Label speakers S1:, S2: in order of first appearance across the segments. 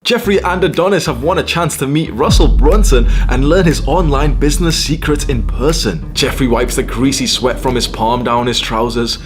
S1: Jeffrey and Adonis have won a chance to meet Russell Brunson and learn his online business secrets in person. Jeffrey wipes the greasy sweat from his palm down his trousers.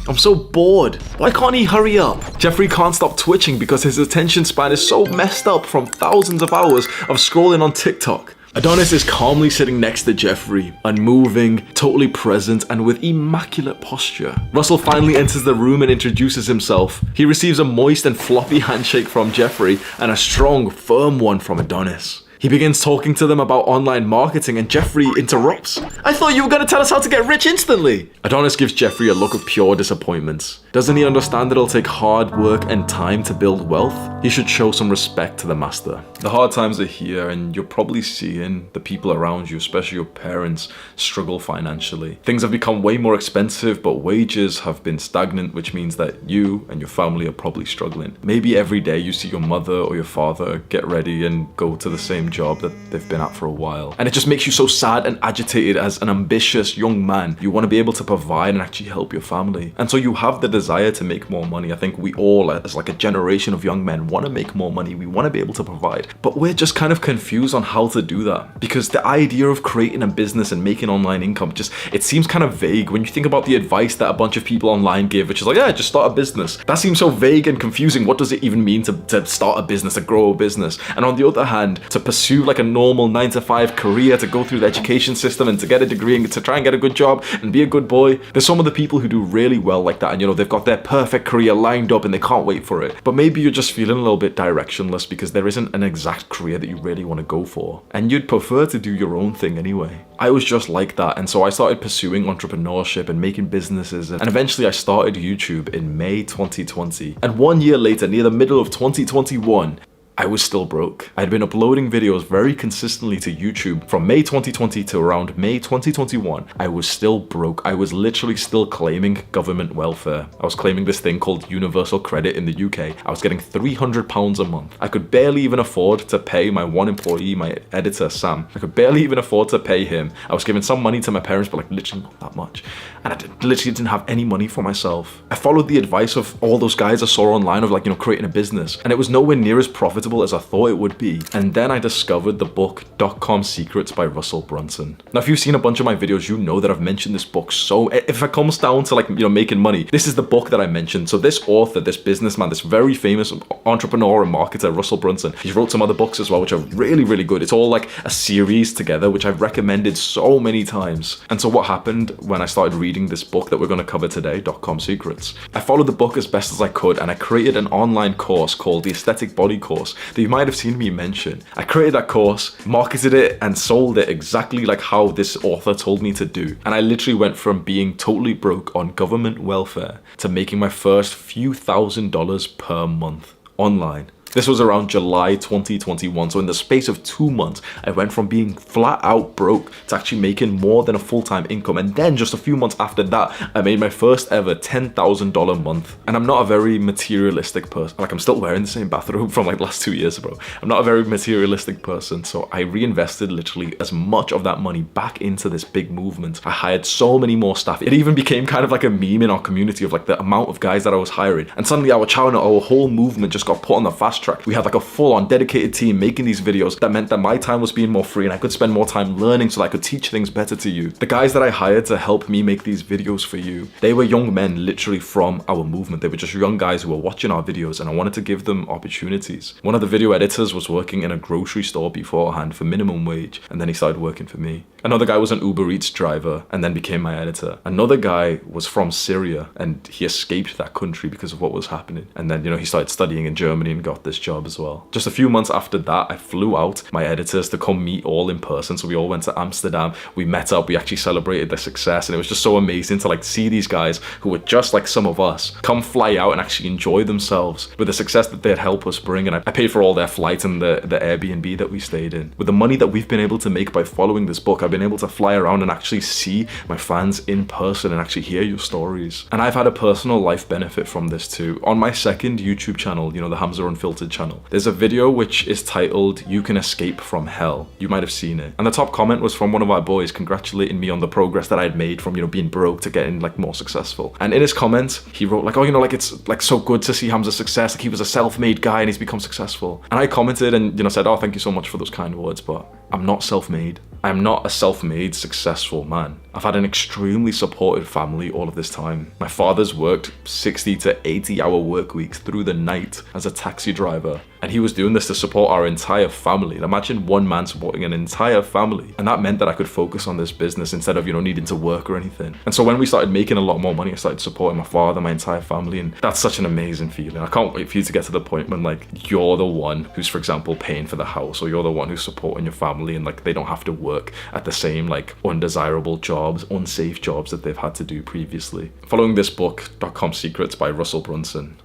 S1: I'm so bored. Why can't he hurry up? Jeffrey can't stop twitching because his attention span is so messed up from thousands of hours of scrolling on TikTok. Adonis is calmly sitting next to Jeffrey, unmoving, totally present, and with immaculate posture. Russell finally enters the room and introduces himself. He receives a moist and floppy handshake from Jeffrey and a strong, firm one from Adonis. He begins talking to them about online marketing and Jeffrey interrupts. I thought you were going to tell us how to get rich instantly. Adonis gives Jeffrey a look of pure disappointment. Doesn't he understand that it'll take hard work and time to build wealth? He should show some respect to the master. The hard times are here and you're probably seeing the people around you, especially your parents, struggle financially. Things have become way more expensive, but wages have been stagnant, which means that you and your family are probably struggling. Maybe every day you see your mother or your father get ready and go to the same job that they've been at for a while. And it just makes you so sad and agitated as an ambitious young man. You want to be able to provide and actually help your family. And so you have the desire to make more money. I think we all, as like a generation of young men, want to make more money. We want to be able to provide. But we're just kind of confused on how to do that. Because the idea of creating a business and making online income, it seems kind of vague. When you think about the advice that a bunch of people online give, which is like, yeah, just start a business. That seems so vague and confusing. What does it even mean to start a business, to grow a business? And on the other hand, to pursue like a normal 9-to-5 career, to go through the education system and to get a degree and to try and get a good job and be a good boy. There's some of the people who do really well like that, and they've got their perfect career lined up and they can't wait for it. But maybe you're just feeling a little bit directionless because there isn't an exact career that you really want to go for, and you'd prefer to do your own thing anyway. I was just like that, and so I started pursuing entrepreneurship and making businesses, and eventually I started YouTube in May 2020. And 1 year later, near the middle of 2021, I was still broke. I'd been uploading videos very consistently to YouTube from May 2020 to around May 2021. I was still broke. I was literally still claiming government welfare. I was claiming this thing called universal credit in the UK. I was getting £300 a month. I could barely even afford to pay my one employee, my editor, Sam. I could barely even afford to pay him. I was giving some money to my parents, but like literally not that much. And I literally didn't have any money for myself. I followed the advice of all those guys I saw online of creating a business, and it was nowhere near as profitable as I thought it would be. And then I discovered the book .com Secrets by Russell Brunson. Now, if you've seen a bunch of my videos, you know that I've mentioned this book. So if it comes down to making money, this is the book that I mentioned. So this author, this businessman, this very famous entrepreneur and marketer, Russell Brunson, he wrote some other books as well, which are really, really good. It's all like a series together, which I've recommended so many times. And so what happened when I started reading this book that we're going to cover today, .com Secrets, I followed the book as best as I could, and I created an online course called the Aesthetic Body Course that you might have seen me mention. I created that course, marketed it, and sold it exactly like how this author told me to do. And I literally went from being totally broke on government welfare to making my first few $1,000s per month online. This was around July 2021, so in the space of 2 months, I went from being flat out broke to actually making more than a full-time income. And then just a few months after that, I made my first ever $10,000 month. And I'm not a very materialistic person. I'm still wearing the same bathrobe from last 2 years, bro. I'm not a very materialistic person, so I reinvested literally as much of that money back into this big movement. I hired so many more staff. It even became kind of like a meme in our community of the amount of guys that I was hiring. And suddenly our channel, our whole movement just got put on the fast track. We had a full-on dedicated team making these videos. That meant that my time was being more free and I could spend more time learning so that I could teach things better to you. The guys that I hired to help me make these videos for you, they were young men literally from our movement. They were just young guys who were watching our videos, and I wanted to give them opportunities. One of the video editors was working in a grocery store beforehand for minimum wage, and then he started working for me. Another guy was an Uber Eats driver and then became my editor. Another guy was from Syria and he escaped that country because of what was happening. And then, he started studying in Germany and got this job as well. Just a few months after that, I flew out my editors to come meet all in person. So we all went to Amsterdam, we met up, we actually celebrated their success. And it was just so amazing to see these guys who were just like some of us come fly out and actually enjoy themselves with the success that they'd help us bring. And I paid for all their flights and the Airbnb that we stayed in. With the money that we've been able to make by following this book, I've been able to fly around and actually see my fans in person and actually hear your stories. And I've had a personal life benefit from this too. On my second YouTube channel, the HAMZA Unfiltered Unfiltered channel. There's a video which is titled "You Can Escape from Hell." You might have seen it. And the top comment was from one of our boys congratulating me on the progress that I had made from, being broke to getting like more successful. And in his comments, he wrote like, oh, like it's like so good to see HAMZA'S success. Like he was a self-made guy and he's become successful. And I commented and, said, oh, thank you so much for those kind words, but I'm not self-made. I'm not a self-made successful man. I've had an extremely supportive family all of this time. My father's worked 60 to 80-hour work weeks through the night as a taxi driver. And he was doing this to support our entire family. And imagine one man supporting an entire family. And that meant that I could focus on this business instead of, needing to work or anything. And so when we started making a lot more money, I started supporting my father, my entire family. And that's such an amazing feeling. I can't wait for you to get to the point when like you're the one who's, for example, paying for the house, or you're the one who's supporting your family and like they don't have to work at the same like undesirable jobs, unsafe jobs that they've had to do previously. Following this book, .com Secrets by Russell Brunson,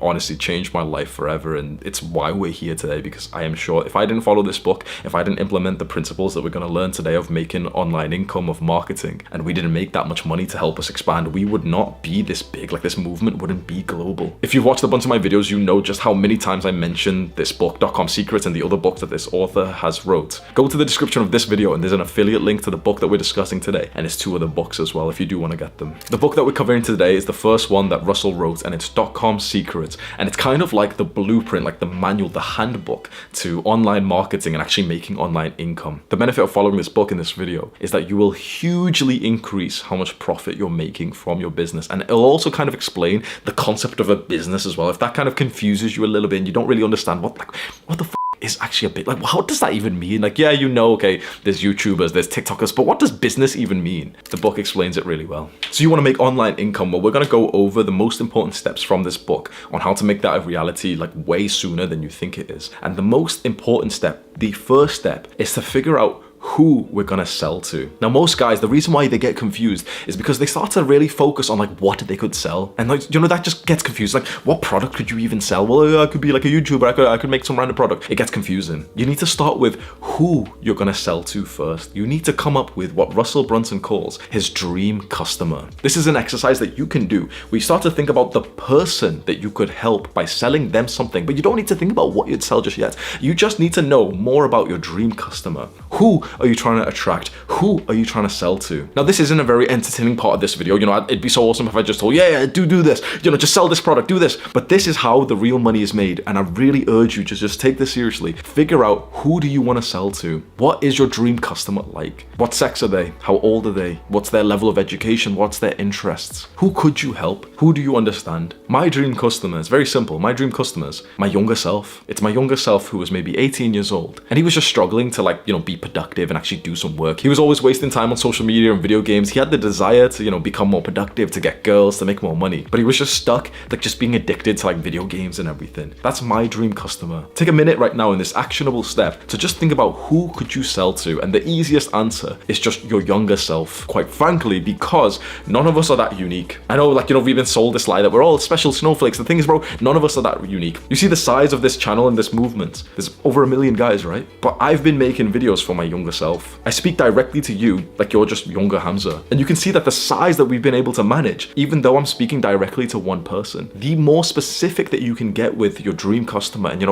S1: honestly changed my life forever, and it's why we're here today, because I am sure if I didn't follow this book, if I didn't implement the principles that we're going to learn today of making online income, of marketing, and we didn't make that much money to help us expand, we would not be this big. Like this movement wouldn't be global. If you've watched a bunch of my videos, you know just how many times I mentioned this book, .com Secrets, and the other book that this author has wrote. Go to the description of this video and there's an affiliate link to the book that we're discussing today, and it's 2 other books as well if you do want to get them. The book that we're covering today is the first one that Russell wrote, and it's .com Secrets. And it's kind of like the blueprint, like the manual, the handbook to online marketing and actually making online income. The benefit of following this book in this video is that you will hugely increase how much profit you're making from your business. And it'll also kind of explain the concept of a business as well. If that kind of confuses you a little bit and you don't really understand what the f is actually a bit like, what does that even mean? Like, yeah, okay, there's YouTubers, there's TikTokers, but what does business even mean? The book explains it really well. So you want to make online income? Well, we're going to go over the most important steps from this book on how to make that a reality like way sooner than you think it is. And the most important step, the first step, is to figure out who we're gonna sell to. Now, most guys, the reason why they get confused is because they start to really focus on like what they could sell, and like that just gets confused. Like, what product could you even sell? Well, I could be like a YouTuber. I could make some random product. It gets confusing. You need to start with who you're gonna sell to first. You need to come up with what Russell Brunson calls his dream customer. This is an exercise that you can do where you start to think about the person that you could help by selling them something, but you don't need to think about what you'd sell just yet. You just need to know more about your dream customer. Who are you trying to attract? Who are you trying to sell to? Now, this isn't a very entertaining part of this video. It'd be so awesome if I just told, yeah, do this. Just sell this product, do this. But this is how the real money is made. And I really urge you to just take this seriously. Figure out, who do you want to sell to? What is your dream customer like? What sex are they? How old are they? What's their level of education? What's their interests? Who could you help? Who do you understand? My dream customers, very simple. My dream customers, my younger self. It's my younger self who was maybe 18 years old. And he was just struggling to be productive and actually do some work. He was always wasting time on social media and video games. He had the desire to, become more productive, to get girls, to make more money. But he was just stuck, just being addicted to video games and everything. That's my dream customer. Take a minute right now in this actionable step to just think about who could you sell to. And the easiest answer is just your younger self, quite frankly, because none of us are that unique. I know, we've been sold this lie that we're all special snowflakes. The thing is, bro, none of us are that unique. You see the size of this channel and this movement. There's over 1 million guys, right? But I've been making videos for my younger self. I speak directly to you like you're just younger Hamza. And you can see that the size that we've been able to manage, even though I'm speaking directly to one person, the more specific that you can get with your dream customer, and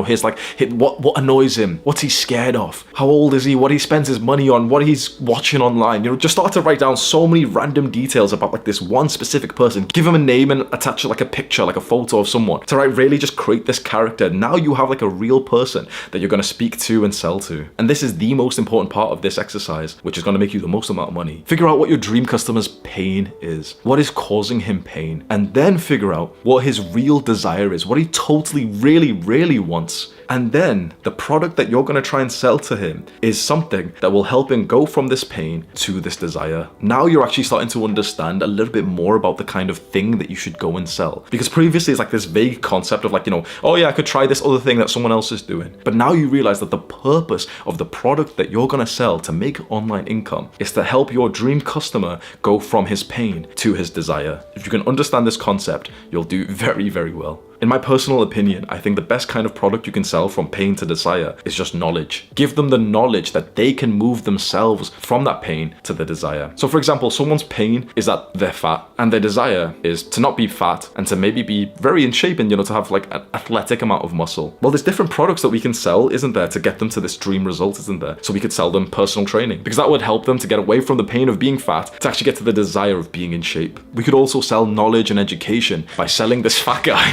S1: what annoys him, what's he scared of, how old is he, what he spends his money on, what he's watching online, just start to write down so many random details about this one specific person. Give him a name and attach a picture, a photo of someone to really just create this character. Now you have a real person that you're going to speak to and sell to. And this is the most important part of this exercise, which is going to make you the most amount of money. Figure out what your dream customer's pain is. What is causing him pain? And then figure out what his real desire is, what he totally, really, really wants. And then the product that you're going to try and sell to him is something that will help him go from this pain to this desire. Now you're actually starting to understand a little bit more about the kind of thing that you should go and sell. Because previously it's this vague concept of oh yeah, I could try this other thing that someone else is doing. But now you realize that the purpose of the product that you're going to sell to make online income is to help your dream customer go from his pain to his desire. If you can understand this concept, you'll do very, very well. In my personal opinion, I think the best kind of product you can sell from pain to desire is just knowledge. Give them the knowledge that they can move themselves from that pain to the desire. So for example, someone's pain is that they're fat, and their desire is to not be fat and to maybe be very in shape and, to have like an athletic amount of muscle. Well, there's different products that we can sell, isn't there, to get them to this dream result, isn't there? So we could sell them personal training, because that would help them to get away from the pain of being fat to actually get to the desire of being in shape. We could also sell knowledge and education by selling this fat guy,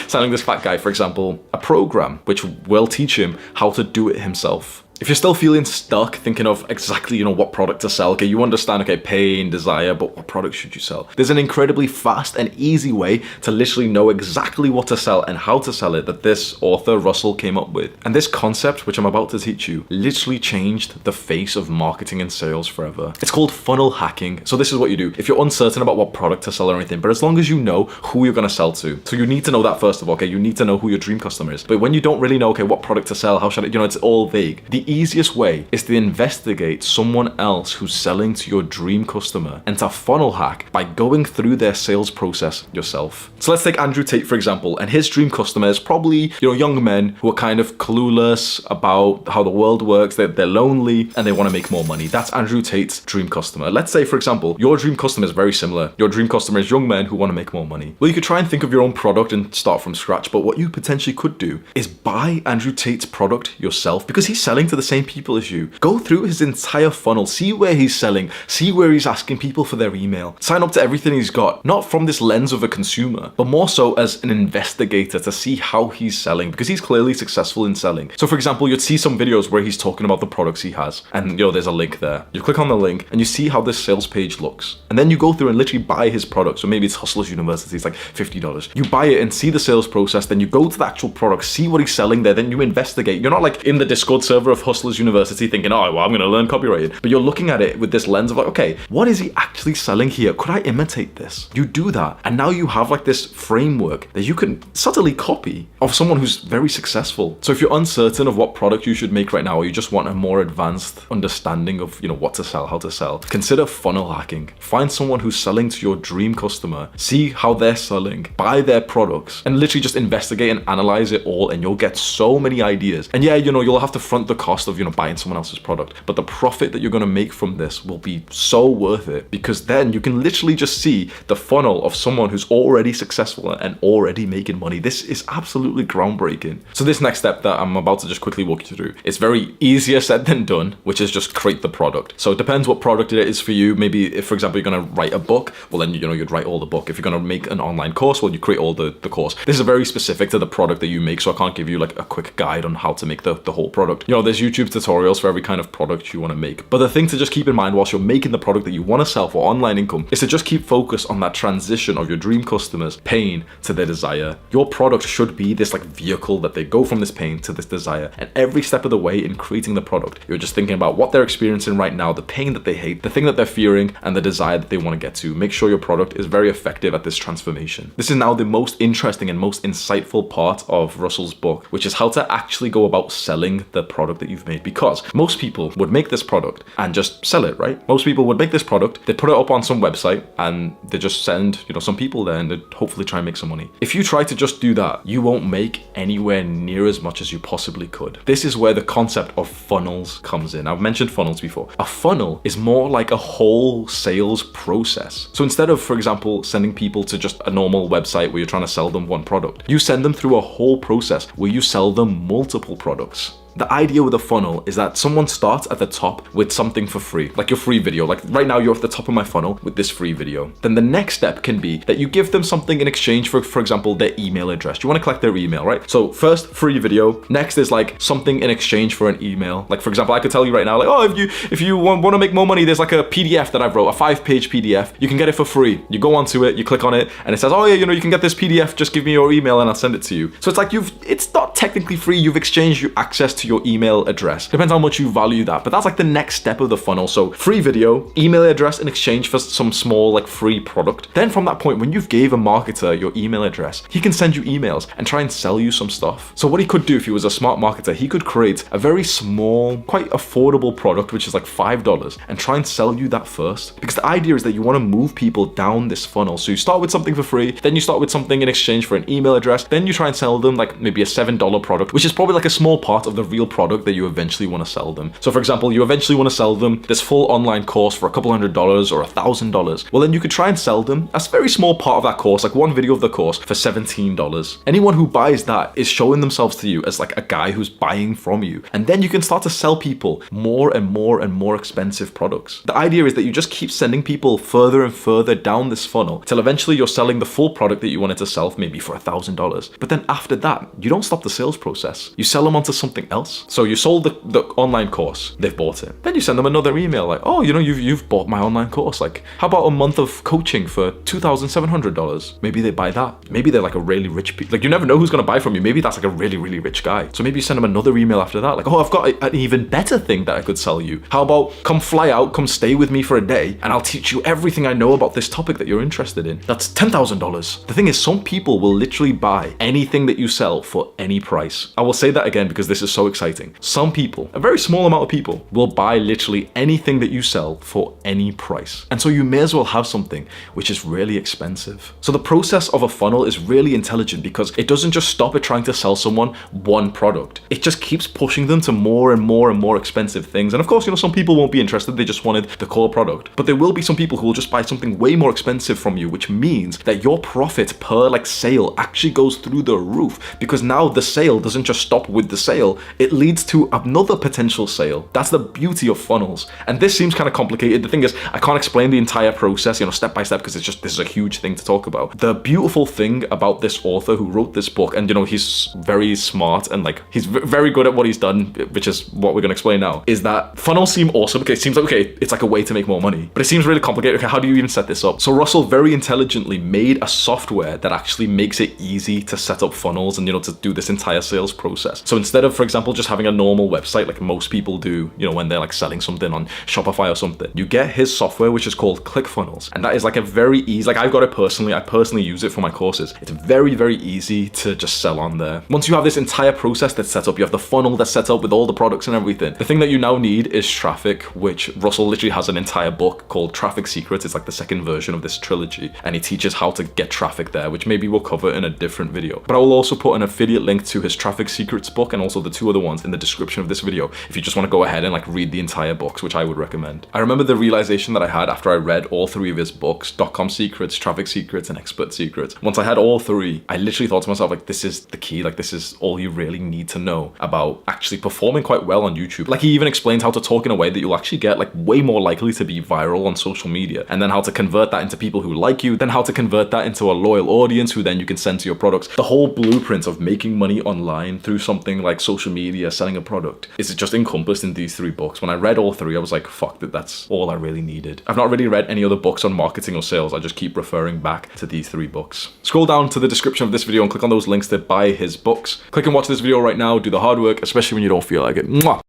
S1: selling this fat guy, for example, a program which will teach him how to do it himself. If you're still feeling stuck, thinking of exactly, what product to sell, okay, you understand, okay, pain, desire, but what product should you sell? There's an incredibly fast and easy way to literally know exactly what to sell and how to sell it that this author, Russell, came up with. And this concept, which I'm about to teach you, literally changed the face of marketing and sales forever. It's called funnel hacking. So this is what you do. If you're uncertain about what product to sell or anything, but as long as you know who you're going to sell to. So you need to know that first of all, okay, you need to know who your dream customer is. But when you don't really know, okay, what product to sell, how should I, it's all vague. The easiest way is to investigate someone else who's selling to your dream customer and to funnel hack by going through their sales process yourself. So let's take Andrew Tate, for example, and his dream customer is probably, young men who are kind of clueless about how the world works, they're lonely, and they want to make more money. That's Andrew Tate's dream customer. Let's say, for example, your dream customer is very similar. Your dream customer is young men who want to make more money. Well, you could try and think of your own product and start from scratch, but what you potentially could do is buy Andrew Tate's product yourself, because he's selling to the same people as you. Go through his entire funnel, see where he's selling, see where he's asking people for their email, sign up to everything he's got, not from this lens of a consumer, but more so as an investigator to see how he's selling, because he's clearly successful in selling. So for example, you'd see some videos where he's talking about the products he has, and there's a link there. You click on the link and you see how this sales page looks, and then you go through and literally buy his product. So maybe it's Hustlers University, it's like $50. You buy it and see the sales process, then you go to the actual product, see what he's selling there, then you investigate. You're not like in the Discord server of Hustlers University thinking, oh, well, I'm going to learn copywriting. But you're looking at it with this lens of like, okay, what is he actually selling here? Could I imitate this? You do that. And now you have like this framework that you can subtly copy of someone who's very successful. So if you're uncertain of what product you should make right now, or you just want a more advanced understanding of, what to sell, how to sell, consider funnel hacking. Find someone who's selling to your dream customer, see how they're selling, buy their products, and literally just investigate and analyze it all, and you'll get so many ideas. And yeah, you'll have to front the cost of, buying someone else's product, but the profit that you're going to make from this will be so worth it, because then you can literally just see the funnel of someone who's already successful and already making money. This is absolutely groundbreaking. So this next step that I'm about to just quickly walk you through, it's very easier said than done, which is just create the product. So it depends what product it is for you. Maybe if, for example, you're going to write a book, well then, you'd write all the book. If you're going to make an online course, well, you create all the course. This is very specific to the product that you make, so I can't give you like a quick guide on how to make the whole product. There's YouTube tutorials for every kind of product you want to make. But the thing to just keep in mind whilst you're making the product that you want to sell for online income is to just keep focus on that transition of your dream customers' pain to their desire. Your product should be this like vehicle that they go from this pain to this desire. And every step of the way in creating the product, you're just thinking about what they're experiencing right now, the pain that they hate, the thing that they're fearing, and the desire that they want to get to. Make sure your product is very effective at this transformation. This is now the most interesting and most insightful part of Russell's book, which is how to actually go about selling the product that you've made. Because most people would make this product and just sell it, right? Most people would make this product, they put it up on some website, and they just send, some people there, and they hopefully try and make some money. If you try to just do that, you won't make anywhere near as much as you possibly could. This is where the concept of funnels comes in. I've mentioned funnels before. A funnel is more like a whole sales process. So instead of, for example, sending people to just a normal website where you're trying to sell them one product, you send them through a whole process where you sell them multiple products. The idea with a funnel is that someone starts at the top with something for free, like your free video. Like right now, you're at the top of my funnel with this free video. Then the next step can be that you give them something in exchange for example, their email address. You want to collect their email, right? So first, free video. Next is like something in exchange for an email. Like for example, I could tell you right now, like, oh, if you want to make more money, there's like a PDF that I wrote, a 5-page PDF. You can get it for free. You go onto it, you click on it, and it says, oh yeah, you can get this PDF. Just give me your email and I'll send it to you. So it's like it's not technically free. You've exchanged your access to to your email address. Depends how much you value that, but that's like the next step of the funnel. So free video, email address in exchange for some small like free product. Then from that point, when you've gave a marketer your email address, he can send you emails and try and sell you some stuff. So what he could do if he was a smart marketer, he could create a very small, quite affordable product, which is like $5, and try and sell you that first. Because the idea is that you want to move people down this funnel. So you start with something for free, then you start with something in exchange for an email address, then you try and sell them like maybe a $7 product, which is probably like a small part of the real product that you eventually want to sell them. So for example, you eventually want to sell them this full online course for a couple $100 or $1,000. Well, then you could try and sell them a very small part of that course, like one video of the course for $17. Anyone who buys that is showing themselves to you as like a guy who's buying from you. And then you can start to sell people more and more and more expensive products. The idea is that you just keep sending people further and further down this funnel till eventually you're selling the full product that you wanted to sell, maybe for $1,000. But then after that, you don't stop the sales process. You sell them onto something else. So you sold the online course, they've bought it. Then you send them another email like, oh, you know, you've bought my online course. Like, how about a month of coaching for $2,700? Maybe they buy that. Maybe they're like a really rich, like you never know who's gonna buy from you. Maybe that's like a really, really rich guy. So maybe you send them another email after that. Like, oh, I've got an even better thing that I could sell you. How about come fly out, come stay with me for a day, and I'll teach you everything I know about this topic that you're interested in. That's $10,000. The thing is, some people will literally buy anything that you sell for any price. I will say that again because this is so exciting. Some people, a very small amount of people, will buy literally anything that you sell for any price. And so you may as well have something which is really expensive. So the process of a funnel is really intelligent because it doesn't just stop at trying to sell someone one product. It just keeps pushing them to more and more and more expensive things. And of course, you know, some people won't be interested. They just wanted the core product. But there will be some people who will just buy something way more expensive from you, which means that your profit per like sale actually goes through the roof, because now the sale doesn't just stop with the sale. It leads to another potential sale. That's the beauty of funnels. And this seems kind of complicated. The thing is, I can't explain the entire process, you know, step by step, because it's just, this is a huge thing to talk about. The beautiful thing about this author who wrote this book, and you know, he's very smart and like, he's very good at what he's done, which is what we're going to explain now, is that funnels seem awesome. Okay, it seems like, okay, it's like a way to make more money, but it seems really complicated. Okay, how do you even set this up? So Russell very intelligently made a software that actually makes it easy to set up funnels and, you know, to do this entire sales process. So instead of, for example, just having a normal website like most people do, you know, when they're like selling something on Shopify or something, you get his software, which is called ClickFunnels. And that is like a very easy, like I've got it personally, I personally use it for my courses. It's very, very easy to just sell on there. Once you have this entire process that's set up, you have the funnel that's set up with all the products and everything. The thing that you now need is traffic, which Russell literally has an entire book called Traffic Secrets. It's like the second version of this trilogy. And he teaches how to get traffic there, which maybe we'll cover in a different video. But I will also put an affiliate link to his Traffic Secrets book and also the two other ones in the description of this video if you just want to go ahead and like read the entire books, which I would recommend. I remember the realization that I had after I read all three of his books, .com Secrets, Traffic Secrets, and Expert Secrets. Once I had all three, I literally thought to myself, like, this is the key. Like, this is all you really need to know about actually performing quite well on YouTube. Like, he even explains how to talk in a way that you'll actually get like way more likely to be viral on social media, and then how to convert that into people who like you, then how to convert that into a loyal audience who then you can send to your products. The whole blueprint of making money online through something like social media, selling a product, is just encompassed in these three books. When I read all three, I was like, fuck, that's all I really needed. I've not really read any other books on marketing or sales. I just keep referring back to these three books. Scroll down to the description of this video and click on those links to buy his books. Click and watch this video right now. Do the hard work, especially when you don't feel like it. Mwah!